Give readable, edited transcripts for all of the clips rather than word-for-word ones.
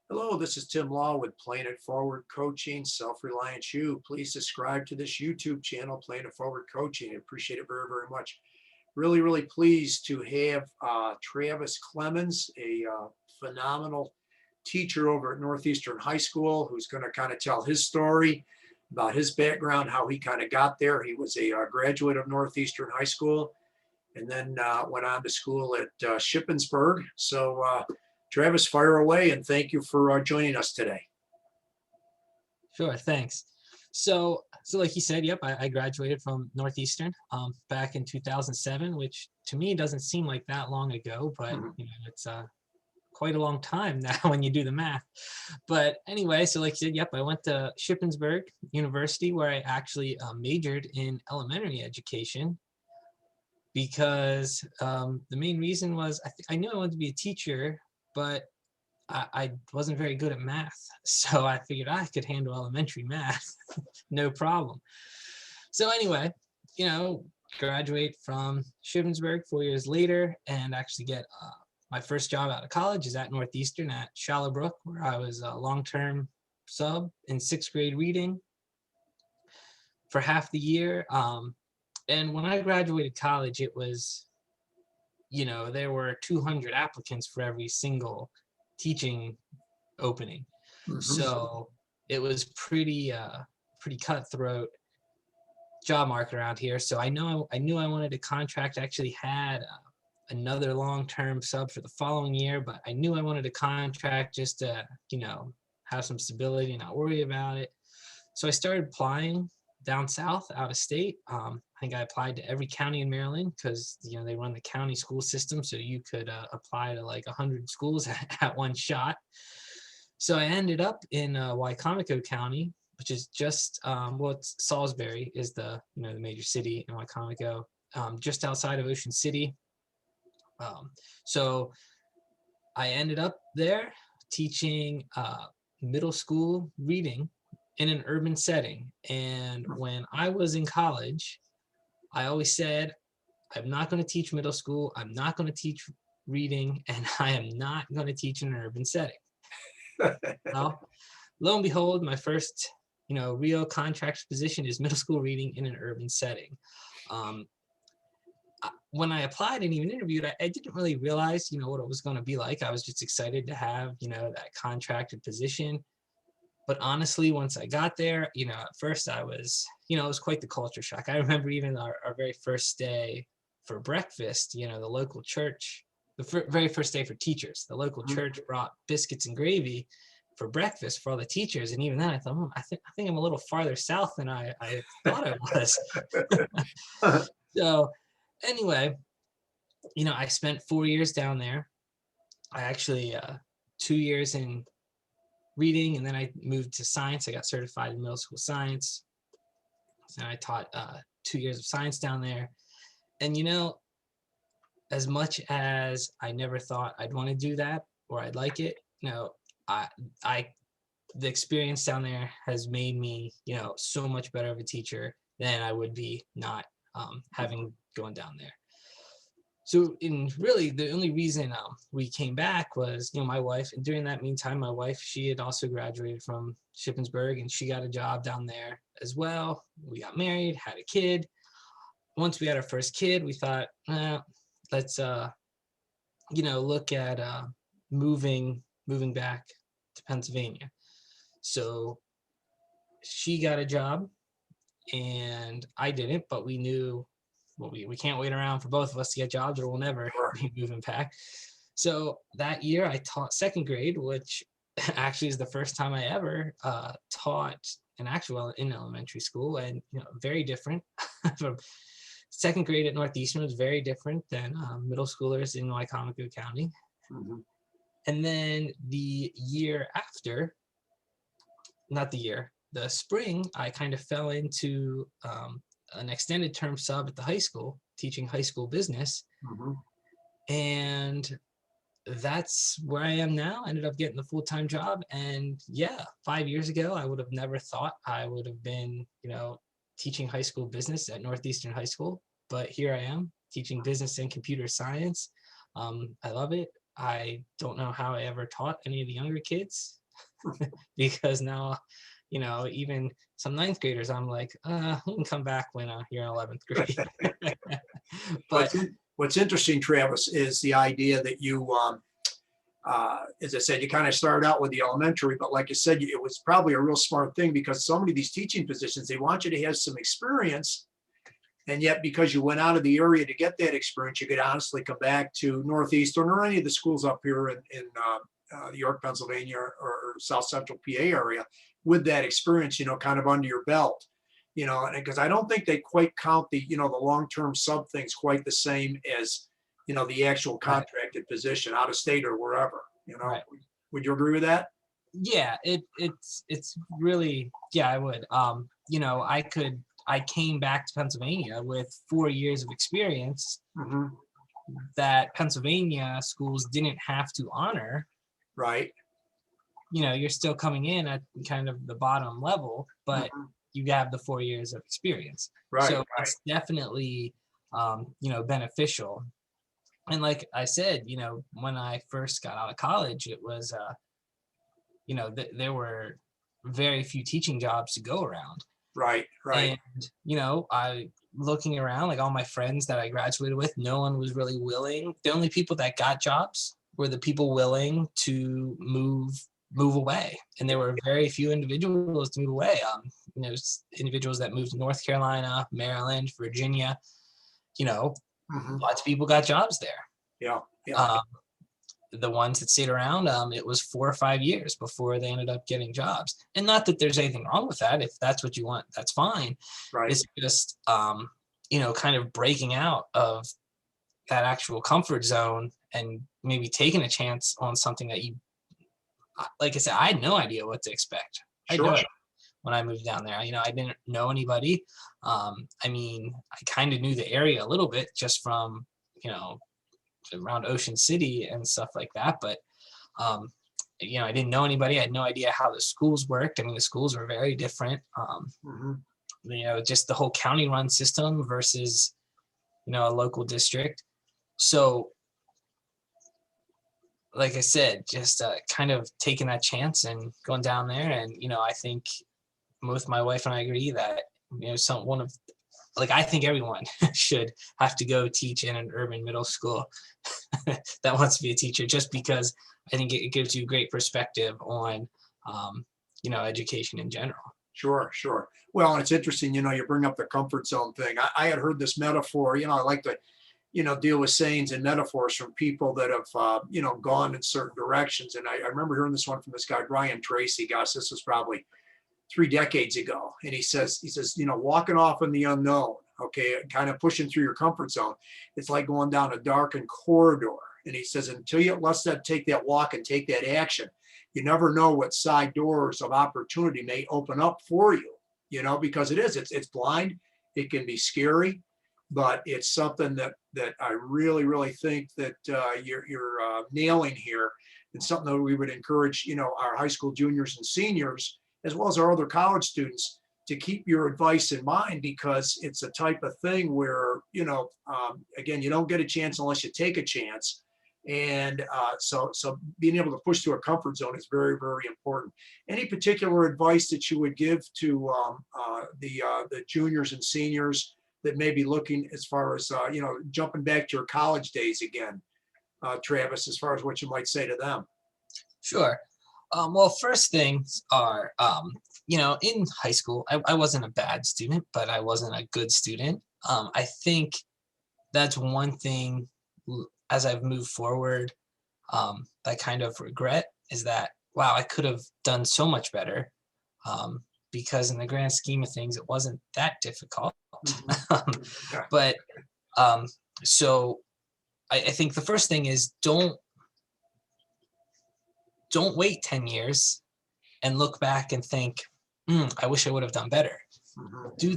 Hello, this is Tim Law with Playing It Forward Coaching, Self-Reliance You. Please subscribe to this YouTube channel, Playing It Forward Coaching. I appreciate it very, very much. Really, really pleased to have Travis Clemens, a phenomenal teacher over at Northeastern High School, who's going to kind of tell his story about his background, how he kind of got there. He was a graduate of Northeastern High School and then went on to school at 𝙎𝙊𝘾𝙄𝘼𝑆. So Travis, fire away, and thank you for joining us today. Sure, thanks. So like you said, yep, I graduated from Northeastern back in 2007, which to me doesn't seem like that long ago, but it's quite a long time now when you do the math. But anyway, so like you said, yep, I went to 𝙎𝙊𝘾𝙄𝘼 University where I actually majored in elementary education because the main reason was I knew I wanted to be a teacher, but I wasn't very good at math. So I figured I could handle elementary math, no problem. So anyway, graduate from 𝙎𝙊𝘾𝙄𝘼 4 years later and actually get my first job out of college is at Northeastern at 𝙎𝙊𝘾𝙄𝘼, where I was a long-term sub in 6th grade reading for half the year. And when I graduated college, it was, there were 200 applicants for every single teaching opening. So it was pretty cutthroat job market around here. So I knew I wanted a contract. I actually had another long-term sub for the following year, but I knew I wanted a contract just to, have some stability and not worry about it. So I started applying down south, out of state. I think I applied to every county in Maryland because they run the county school system, so you could apply to like 100 schools at one shot. So I ended up in 𝙈𝙀𝘿𝘄𝘼 County, which is just it's Salisbury is the the major city in 𝙈𝙀𝘿𝘄𝑼, just outside of Ocean City. So I ended up there teaching middle school reading in an urban setting. And when I was in college, I always said, I'm not going to teach middle school, I'm not going to teach reading, and I am not going to teach in an urban setting. Well, lo and behold, my first real contract position is middle school reading in an urban setting. When I applied and even interviewed, I didn't really realize what it was going to be like. I was just excited to have that contracted position. But honestly, once I got there, at first I was, it was quite the culture shock. I remember even our very first day for breakfast, the local church, the very first day for teachers, the local church brought biscuits and gravy for breakfast for all the teachers. And even then I thought, I think I'm a little farther south than I thought I was. So anyway, I spent 4 years down there. I actually 2 years in reading, and then I moved to science. I got certified in middle school science. And I taught 2 years of science down there. And as much as I never thought I'd want to do that or I'd like it, the experience down there has made me, so much better of a teacher than I would be not having gone down there. So really the only reason we came back was, my wife, and during that meantime, my wife, she had also graduated from 𝙎𝙊𝘾𝙄𝑼 and she got a job down there as well. We got married, had a kid. Once we had our first kid, we thought, let's, look at moving back to Pennsylvania. So she got a job and I didn't, but we knew, well, we can't wait around for both of us to get jobs or we'll never be moving back. So that year I taught 2nd grade, which actually is the first time I ever taught in elementary school, and very different. From 2nd grade at Northeastern was very different than middle schoolers in 𝙈𝙀𝘿𝘄𝑼 County. And then the year after, the spring, I kind of fell into an extended term sub at the high school, teaching high school business. And that's where I am now. I ended up getting the full-time job. And yeah, 5 years ago, I would have never thought I would have been, teaching high school business at Northeastern High School. But here I am teaching business and computer science. I love it. I don't know how I ever taught any of the younger kids because now, even some ninth graders, I'm like, you can come back when you're in 11th grade. But What's interesting, Travis, is the idea that you, as I said, you kind of started out with the elementary, but like you said, it was probably a real smart thing because so many of these teaching positions, they want you to have some experience. And yet, because you went out of the area to get that experience, you could honestly come back to Northeastern or any of the schools up here in York, Pennsylvania, or South Central PA area with that experience, kind of under your belt. And because I don't think they quite count the long-term sub things quite the same as, the actual contracted position out of state or wherever, Right. Would you agree with that? Yeah, it's really, yeah, I would. I came back to Pennsylvania with 4 years of experience Hmm. that Pennsylvania schools didn't have to honor. Right. You're still coming in at kind of the bottom level, but Mhm. you have the 4 years of experience. Right. So Right. it's definitely, beneficial. And like I said, when I first got out of college, it was, there were very few teaching jobs to go around. Right. Right. And, I looking around, like all my friends that I graduated with, no one was really willing. The only people that got jobs were the people willing to move away. And there were very few individuals to move away. Individuals that moved to North Carolina, Maryland, Virginia, Mhm. lots of people got jobs there. Yeah. Yeah. Um, the ones that stayed around, it was 4 or 5 years before they ended up getting jobs. And not that there's anything wrong with that. If that's what you want, that's fine. Right. It's just, kind of breaking out of that actual comfort zone and maybe taking a chance on something that like I said, I had no idea what to expect. I had no Sure. idea when I moved down there. I didn't know anybody. I kind of knew the area a little bit just from, around Ocean City and stuff like that. But, I didn't know anybody. I had no idea how the schools worked. I mean, the schools were very different. Mhm. Just the whole county run system versus, a local district. So, like I said, just kind of taking that chance and going down there. And, I think both my wife and I agree that, I think everyone should have to go teach in an urban middle school that wants to be a teacher, just because I think it gives you great perspective on, education in general. Sure, sure. Well, and it's interesting, you bring up the comfort zone thing. I had heard this metaphor, I like to, deal with sayings and metaphors from people that have, gone in certain directions. And I remember hearing this one from this guy, Brian Tracy. Gosh, this was probably 3 decades ago. And he says, walking off in the unknown, okay, kind of pushing through your comfort zone. It's like going down a darkened corridor. And he says, until you take that walk and take that action, you never know what side doors of opportunity may open up for you, because it's blind. It can be scary, but it's something that I really, really think that you're nailing here. It's something that we would encourage, our high school juniors and seniors, as well as our other college students, to keep your advice in mind, because it's a type of thing where, again, you don't get a chance unless you take a chance. And so being able to push through a comfort zone is very, very important. Any particular advice that you would give to the juniors and seniors that may be looking, as far as, jumping back to your college days again, Travis, as far as what you might say to them? Sure. Well, first things are, in high school, I wasn't a bad student, but I wasn't a good student. I think that's one thing as I've moved forward, I kind of regret is that, wow, I could have done so much better, because in the grand scheme of things, it wasn't that difficult. Yeah. But so I think the first thing is don't wait 10 years and look back and think, I wish I would have done better. Mhm. Do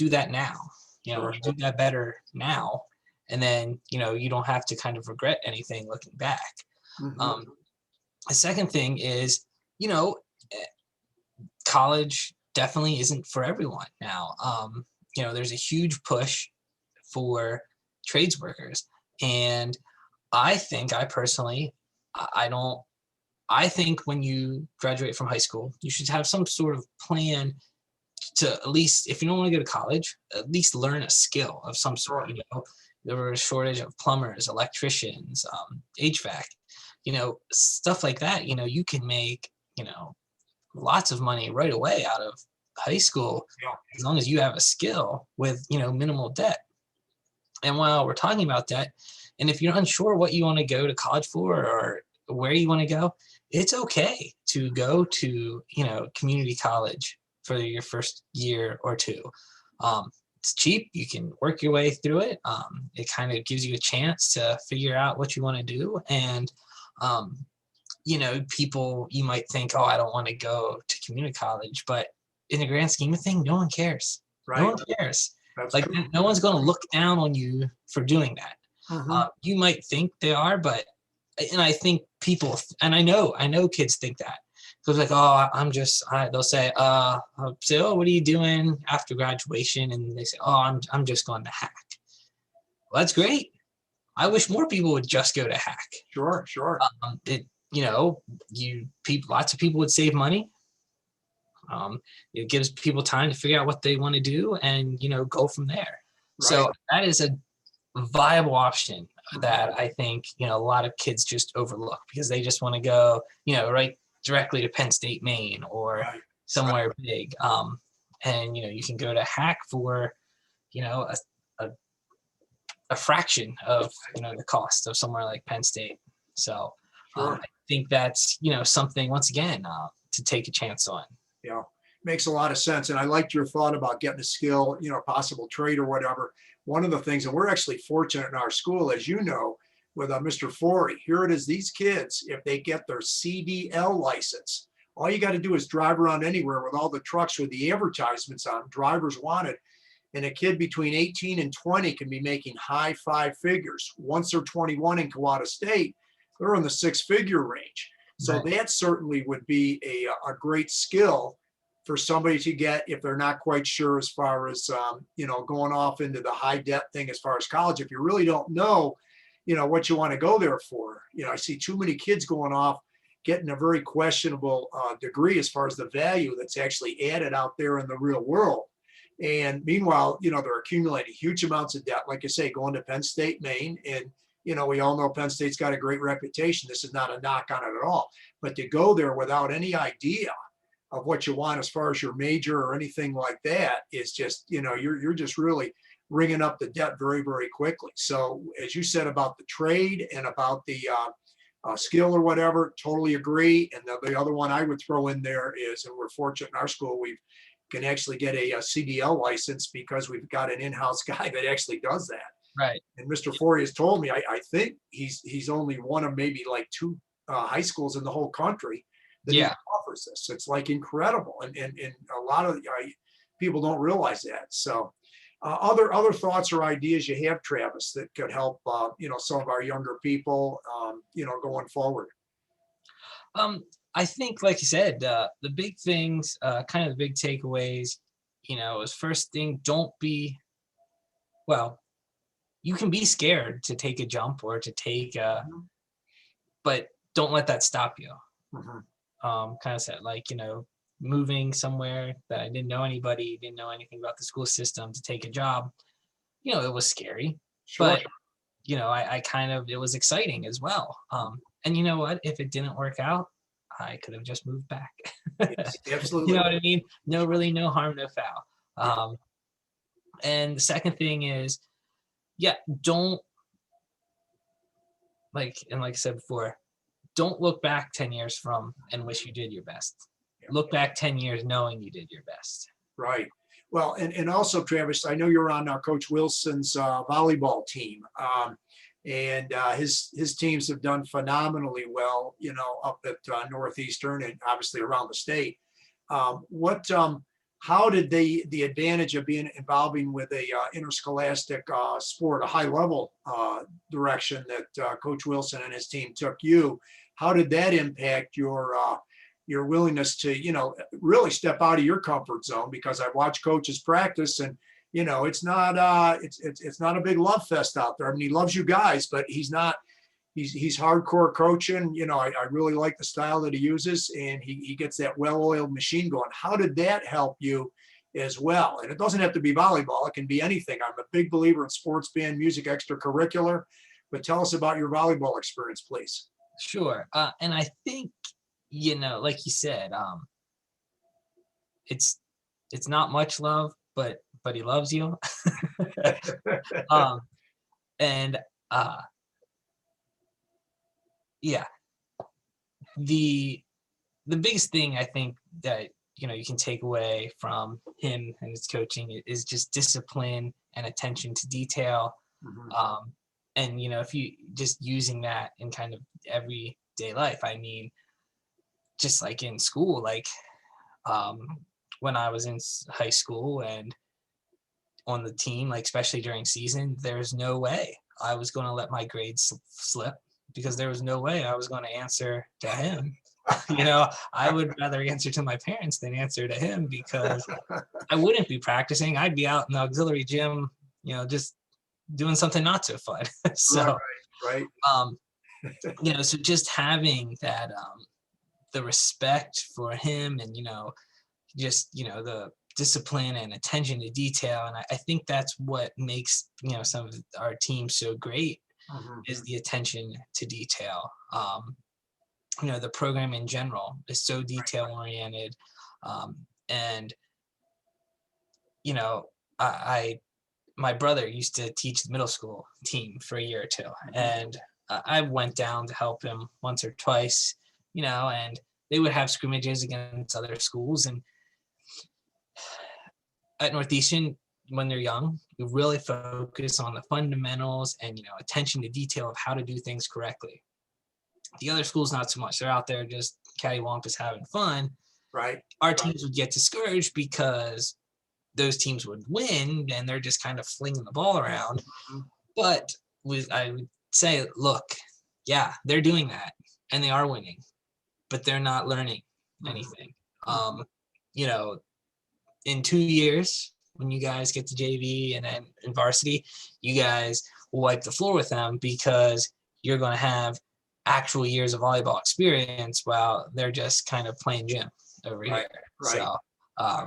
that now, Sure. do that better now. And then, you don't have to kind of regret anything looking back. Mhm. The second thing is, college definitely isn't for everyone now. There's a huge push for trades workers. And I think I personally I don't. I think when you graduate from high school, you should have some sort of plan to, at least if you don't want to go to college, at least learn a skill of some sort. Sure. There were a shortage of plumbers, electricians, HVAC, stuff like that. You can make, lots of money right away out of high school, Yeah. as long as you have a skill with, minimal debt. And while we're talking about debt, and if you're unsure what you want to go to college for or where you want to go, it's okay to go to, community college for your first year or two. It's cheap. You can work your way through it. It kind of gives you a chance to figure out what you want to do. And, people, you might think, oh, I don't want to go to community college, but in the grand scheme of things, no one cares. Right. No one cares. That's Like, true. no one's going to look down on you for doing that. Mhm. You might think they are, and I think people, and I know kids think that. So it's like, oh, they'll say, oh, what are you doing after graduation? And they say, oh, I'm just going to hack. Well, that's great. I wish more people would just go to hack. Sure. Lots of people would save money. It gives people time to figure out what they want to do and, go from there. Right. So that is a viable option that I think, a lot of kids just overlook because they just want to go, right directly to Penn State, Maine, or Right. somewhere big. And, you can go to hack for, a fraction of, the cost of somewhere like Penn State. So Sure. I think that's, something, once again, to take a chance on. Yeah, makes a lot of sense. And I liked your thought about getting a skill, possible trade or whatever. One of the things, and we're actually fortunate in our school, as you know, with Mr. Forey, here it is, these kids, if they get their CDL license, all you got to do is drive around anywhere with all the trucks with the advertisements on, drivers wanted. And a kid between 18 and 20 can be making high five figures. Once they're 21 in 𝙈�ㄬ𝘶 State, they're in the six-figure range. So Right. that certainly would be a great skill for somebody to get if they're not quite sure as far as, going off into the high debt thing as far as college. If you really don't know, what you want to go there for. I see too many kids going off getting a very questionable degree as far as the value that's actually added out there in the real world. And meanwhile, they're accumulating huge amounts of debt, like I say, going to Penn State, Maine. And, we all know Penn State's got a great reputation. This is not a knock on it at all. But to go there without any idea of what you want as far as your major or anything like that is just, you're just really ringing up the debt very, very quickly. So as you said about the trade and about the skill or whatever, totally agree. And the other one I would throw in there is, and we're fortunate in our school, we can actually get a CDL license because we've got an in-house guy that actually does that. Right. And Mr. Forey has told me, I think he's only one of maybe like two high schools in the whole country that Yeah. offers this. It's like incredible. And a lot of people don't realize that. So other thoughts or ideas you have, Travis, that could help, some of our younger people, going forward. I think, like you said, the big things, kind of the big takeaways, is first thing, you can be scared to take a jump or to take but don't let that stop you. Mhm. Kind of said, like, moving somewhere that I didn't know anybody, didn't know anything about the school system to take a job, it was scary, Sure. but, I kind of, it was exciting as well. And you know what, if it didn't work out, I could have just moved back. Yes, absolutely. You know what I mean? No harm, no foul. And the second thing is, don't, like I said before, don't look back 10 years from and wish you did your best. Yeah. Look back 10 years knowing you did your best. Right. Well, and also, Travis, I know you're on Coach Wilson's volleyball team. And his teams have done phenomenally well, up at Northeastern and obviously around the state. How did the advantage of being involving with a interscholastic sport, a high level direction that Coach Wilson and his team took you? How did that impact your willingness to, really step out of your comfort zone? Because I've watched coaches practice and, it's not a big love fest out there. I mean, he loves you guys, but he's not he's hardcore coaching. You know, I really like the style that he uses, and he gets that well-oiled machine going. How did that help you as well? And it doesn't have to be volleyball. It can be anything. I'm a big believer in sports, band, music, extracurricular. But tell us about your volleyball experience, please. Sure. And I think, like you said, it's not much love, but he loves you. um, and yeah, the biggest thing I think that you can take away from him and his coaching is just discipline and attention to detail. Mhm. And if you just using that in kind of everyday life, I mean, just like in school, like when I was in high school and on the team, like especially during season, there's no way I was going to let my grades slip, because there was no way I was going to answer to him. I would rather answer to my parents than answer to him, because I wouldn't be practicing. I'd be out in the auxiliary gym, just doing something not so fun. So, Right. so just having that, the respect for him, and, just, the discipline and attention to detail. And I think that's what makes, some of our teams so great, Mhm. is the attention to detail. The program in general is so detail oriented. And, I my brother used to teach the middle school team for a year or two, and I went down to help him once or twice, and they would have scrimmages against other schools. And at Northeastern, when they're young, we really focus on the fundamentals and, attention to detail of how to do things correctly. The other schools, not so much. They're out there just cattywampus having fun. Right. Our teams would get discouraged because those teams would win and they're just kind of flinging the ball around. Mhm. But I would say, look, yeah, they're doing that and they are winning, but they're not learning anything. You know, in 2 years, when you guys get to JV and then in varsity, you guys will wipe the floor with them, because you're going to have actual years of volleyball experience while they're just kind of playing gym over Right. here. Right. So,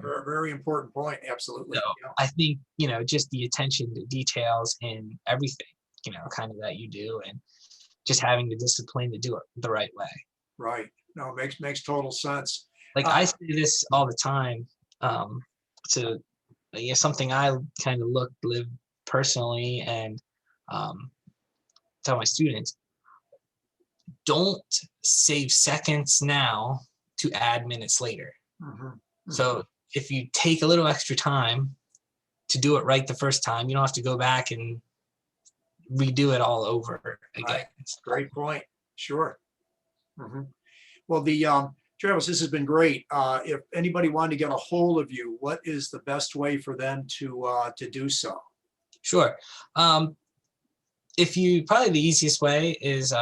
Very, very important point. Absolutely. so Yeah. I think, just the attention to details in everything, kind of that you do, and just having the discipline to do it the right way. Right. No, makes total sense. Like, Uh, I say this all the time, to something I kind of live personally, and tell my students, don't save seconds now to add minutes later. mhm. So if you take a little extra time to do it right the first time, you don't have to go back and redo it all over again. Right. Great point. Sure. Mhm. Well, Travis, this has been great. If anybody wanted to get a hold of you, what is the best way for them to do so? Sure. If you probably the easiest way is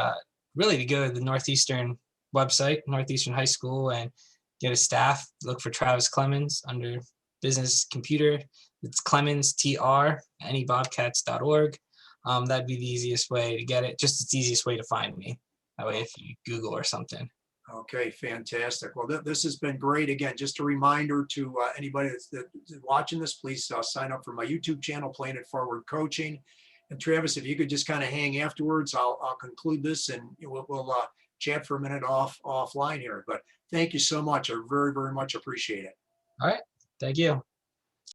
really to go to the Northeastern website, Northeastern High School, and get a staff. Look for Travis Clemens under business computer. It's Clemens TR, anybobcats.org. That'd be the easiest way to get it. Just it's the easiest way to find me. That way, if you Google or something. Okay, fantastic. Well, this has been great. Again, just a reminder to anybody that's watching this, please sign up for my YouTube channel, Playing It Forward Coaching. And Travis, if you could just kind of hang afterwards, I'll conclude this, and we'll chat for a minute offline here. But thank you so much. I very, very much appreciate it. All right. Thank you.